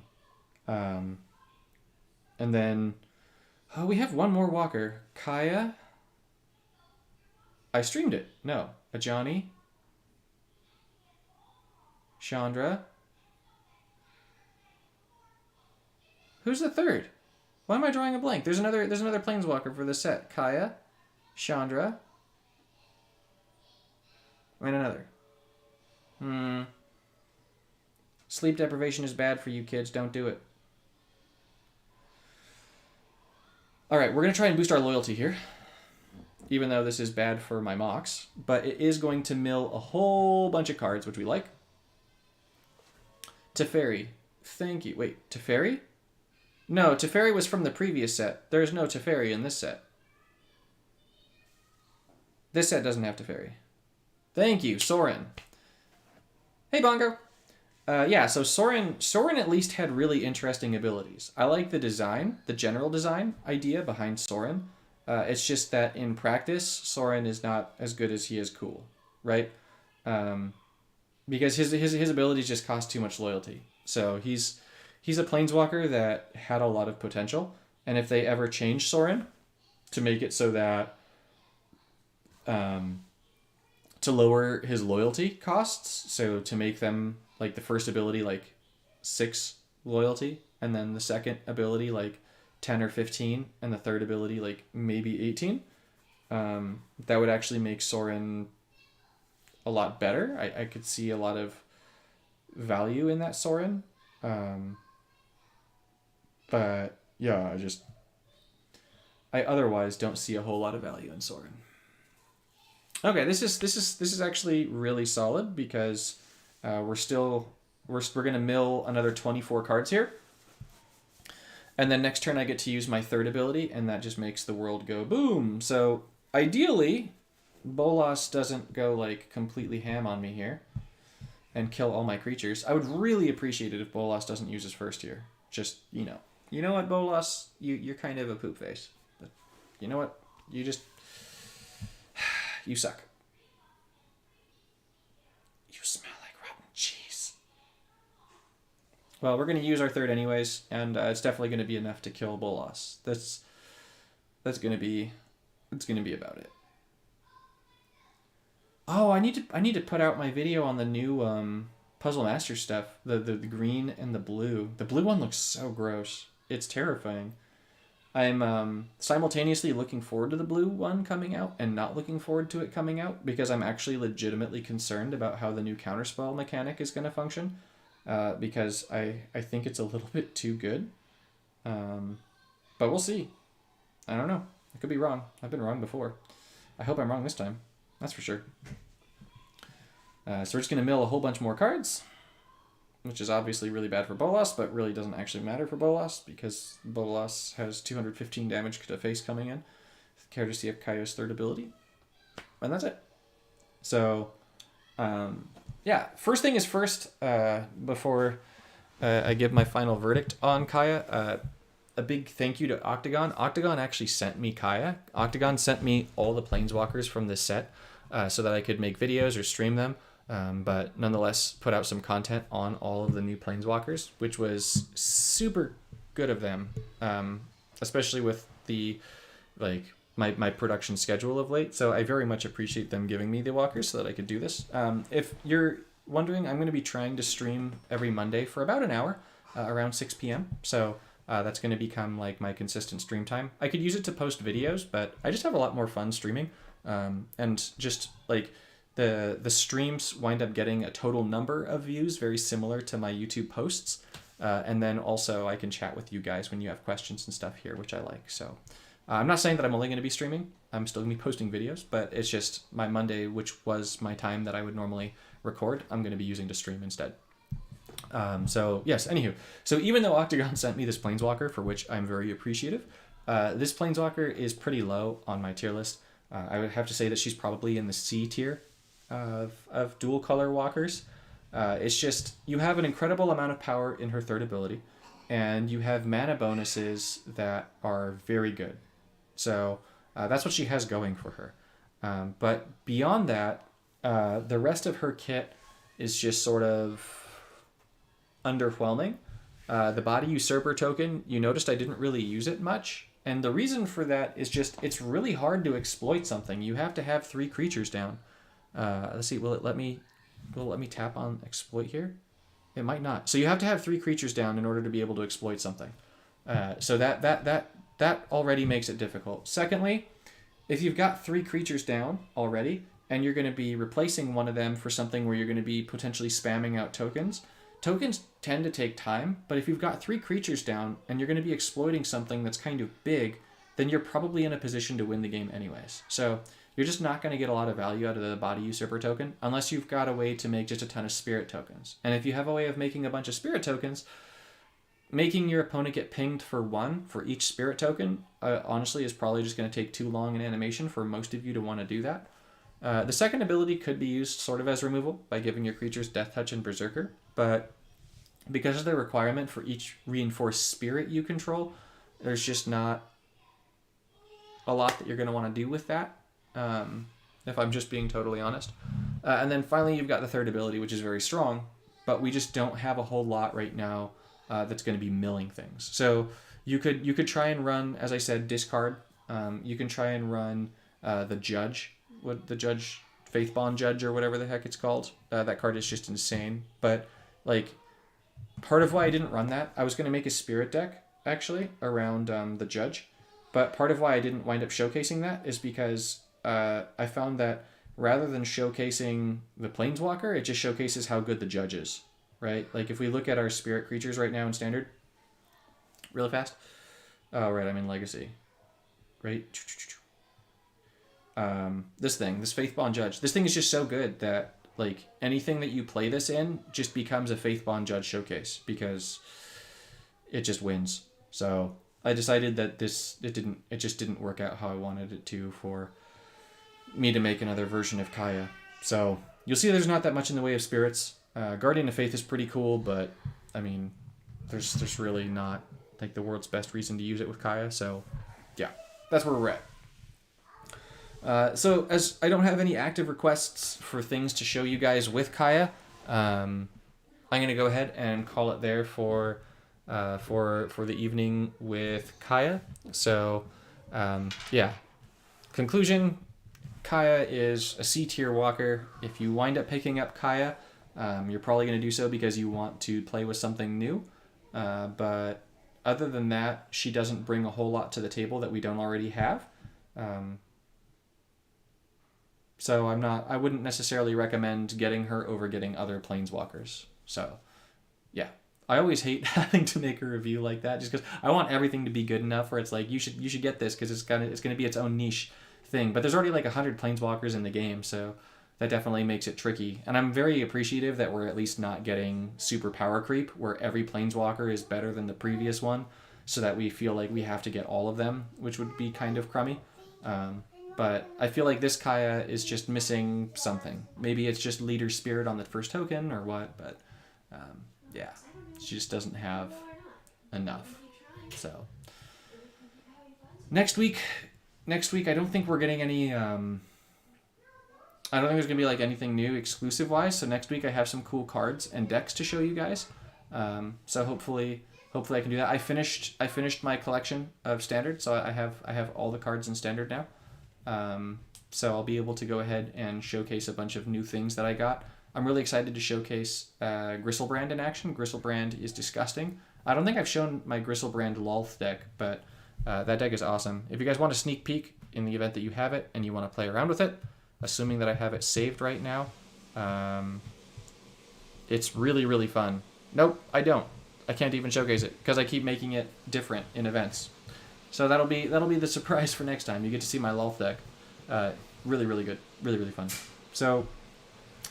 Speaker 1: And then we have one more walker. Kaya. I streamed it. No. Ajani. Chandra. Who's the third? Why am I drawing a blank? There's another Planeswalker for this set. Kaya. Chandra. And another. Sleep deprivation is bad for you kids. Don't do it. Alright, we're going to try and boost our loyalty here. Even though this is bad for my mocks. But it is going to mill a whole bunch of cards, which we like. Teferi. Thank you. Wait, Teferi? No, Teferi was from the previous set. There's no Teferi in this set. This set doesn't have Teferi. Thank you, Soren. Hey, Bongo. Yeah, so Soren at least had really interesting abilities. I like the design, the general design idea behind Soren. It's just that in practice, Soren is not as good as he is cool, right? Because his abilities just cost too much loyalty. So he's a Planeswalker that had a lot of potential, and if they ever change Soren to make it so that to lower his loyalty costs, so to make them like the first ability like 6 loyalty, and then the second ability like 10 or 15, and the third ability like maybe 18, that would actually make Soren a lot better. I could see a lot of value in that Soren. But yeah, I otherwise don't see a whole lot of value in Soren. Okay, this is actually really solid because we're gonna mill another 24 cards here, and then next turn I get to use my third ability, and that just makes the world go boom. So ideally, Bolas doesn't go like completely ham on me here and kill all my creatures. I would really appreciate it if Bolas doesn't use his first here. Just you know what, Bolas, you're kind of a poop face, but you know what, you suck. You smell like rotten cheese. Well, we're going to use our third anyways, and it's definitely going to be enough to kill Bolas. That's going to be about it. Oh, I need to put out my video on the new Puzzle Master stuff. The green and the blue. The blue one looks so gross. It's terrifying. I'm simultaneously looking forward to the blue one coming out and not looking forward to it coming out because I'm actually legitimately concerned about how the new counterspell mechanic is going to function, because I think it's a little bit too good. But we'll see. I don't know. I could be wrong. I've been wrong before. I hope I'm wrong this time. That's for sure. So we're just going to mill a whole bunch more cards, which is obviously really bad for Bolas, but really doesn't actually matter for Bolas because Bolas has 215 damage to face coming in, courtesy of Kaya's third ability. And that's it. So, yeah, first thing is first, before I give my final verdict on Kaya, a big thank you to Octagon. Octagon actually sent me Kaya. Octagon sent me all the Planeswalkers from this set so that I could make videos or stream them, but nonetheless put out some content on all of the new Planeswalkers, which was super good of them, especially with the, like, my production schedule of late. So I very much appreciate them giving me the walkers so that I could do this. If you're wondering, I'm going to be trying to stream every Monday for about an hour, around 6 p.m. So that's going to become like my consistent stream time. I could use it to post videos, but I just have a lot more fun streaming. And just like the streams wind up getting a total number of views, very similar to my YouTube posts. And then also I can chat with you guys when you have questions and stuff here, which I like. So I'm not saying that I'm only going to be streaming. I'm still going to be posting videos, but it's just my Monday, which was my time that I would normally record, I'm going to be using to stream instead. So yes, anywho. So even though Octagon sent me this Planeswalker, for which I'm very appreciative, this Planeswalker is pretty low on my tier list. I would have to say that she's probably in the C tier of dual color walkers. It's just, you have an incredible amount of power in her third ability, and you have mana bonuses that are very good. So that's what she has going for her. But beyond that, the rest of her kit is just sort of underwhelming. The Body Usurper token, you noticed I didn't really use it much. And the reason for that is just, it's really hard to exploit something. You have to have 3 creatures down. Let's see, will it let me tap on exploit here? It might not. So you have to have 3 creatures down in order to be able to exploit something. So that already makes it difficult. Secondly, if you've got 3 creatures down already, and you're going to be replacing one of them for something where you're going to be potentially spamming out tokens tend to take time, but if you've got 3 creatures down and you're going to be exploiting something that's kind of big, then you're probably in a position to win the game anyways. So you're just not going to get a lot of value out of the Body Usurper token unless you've got a way to make just a ton of Spirit tokens. And if you have a way of making a bunch of Spirit tokens, making your opponent get pinged for 1 for each Spirit token, honestly, is probably just going to take too long in animation for most of you to want to do that. The second ability could be used sort of as removal by giving your creatures Death Touch and Berserker, but because of the requirement for each reinforced spirit you control, there's just not a lot that you're going to want to do with that, if I'm just being totally honest. And then finally, you've got the third ability, which is very strong, but we just don't have a whole lot right now that's going to be milling things. So you could try and run, as I said, discard. You can try and run the Judge, Faithbond Judge, or whatever the heck it's called. That card is just insane. But like, part of why I didn't run that, I was going to make a Spirit deck actually around the Judge, but part of why I didn't wind up showcasing that is because I found that rather than showcasing the Planeswalker, it just showcases how good the Judge is, right? Like if we look at our Spirit creatures right now in Standard, really fast. Oh, right, I'm in Legacy, right? This Faithbond Judge, this thing is just so good that like anything that you play this in just becomes a Faithbond Judge showcase because it just wins. So I decided that it just didn't work out how I wanted it to for me to make another version of Kaya. So you'll see there's not that much in the way of spirits. Guardian of Faith is pretty cool, but I mean, there's really not like the world's best reason to use it with Kaya. So yeah, that's where we're at. So as I don't have any active requests for things to show you guys with Kaya, I'm going to go ahead and call it there for the evening with Kaya. So yeah, conclusion, Kaya is a C tier walker. If you wind up picking up Kaya, you're probably going to do so because you want to play with something new. But other than that, she doesn't bring a whole lot to the table that we don't already have. So I wouldn't necessarily recommend getting her over getting other Planeswalkers. So yeah, I always hate having to make a review like that just because I want everything to be good enough where it's like, you should get this because it's going to be its own niche thing. But there's already like 100 Planeswalkers in the game, so that definitely makes it tricky. And I'm very appreciative that we're at least not getting super power creep where every Planeswalker is better than the previous one so that we feel like we have to get all of them, which would be kind of crummy. But I feel like this Kaya is just missing something. Maybe it's just leader spirit on the first token or what, but yeah, she just doesn't have enough. So next week, I don't think we're getting any. I don't think there's gonna be like anything new exclusive wise. So next week I have some cool cards and decks to show you guys. So hopefully I can do that. I finished my collection of standard, so I have all the cards in standard now. So I'll be able to go ahead and showcase a bunch of new things that I got. I'm really excited to showcase Gristlebrand in action. Gristlebrand is disgusting. I don't think I've shown my Gristlebrand Lolth deck, but that deck is awesome. If you guys want a sneak peek in the event that you have it and you want to play around with it, assuming that I have it saved right now, it's really, really fun. Nope, I don't. I can't even showcase it because I keep making it different in events. So that'll be the surprise for next time. You get to see my Lolth deck. Really, really good. Really, really fun. So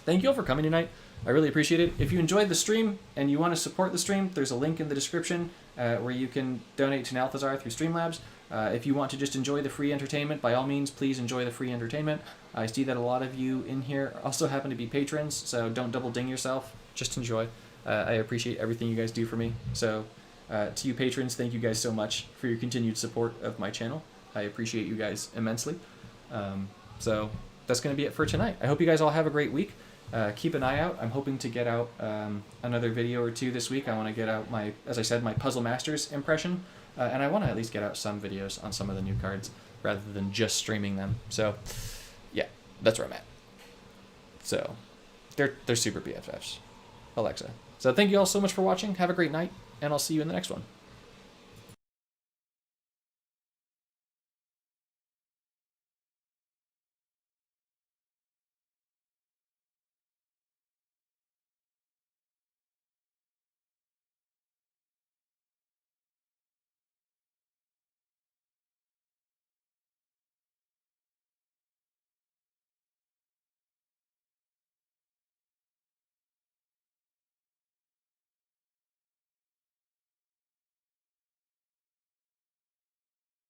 Speaker 1: thank you all for coming tonight. I really appreciate it. If you enjoyed the stream and you want to support the stream, there's a link in the description where you can donate to Nalthazar through Streamlabs. If you want to just enjoy the free entertainment, by all means, please enjoy the free entertainment. I see that a lot of you in here also happen to be patrons, so don't double ding yourself. Just enjoy. I appreciate everything you guys do for me. So to you patrons, thank you guys so much for your continued support of my channel. I appreciate you guys immensely. So that's going to be it for tonight. I hope you guys all have a great week. Keep an eye out. I'm hoping to get out another video or two this week. I want to get out my, as I said, my Puzzle Masters impression. And I want to at least get out some videos on some of the new cards rather than just streaming them. So yeah, that's where I'm at. So they're super BFFs. Alexa. So thank you all so much for watching. Have a great night, and I'll see you in the next one.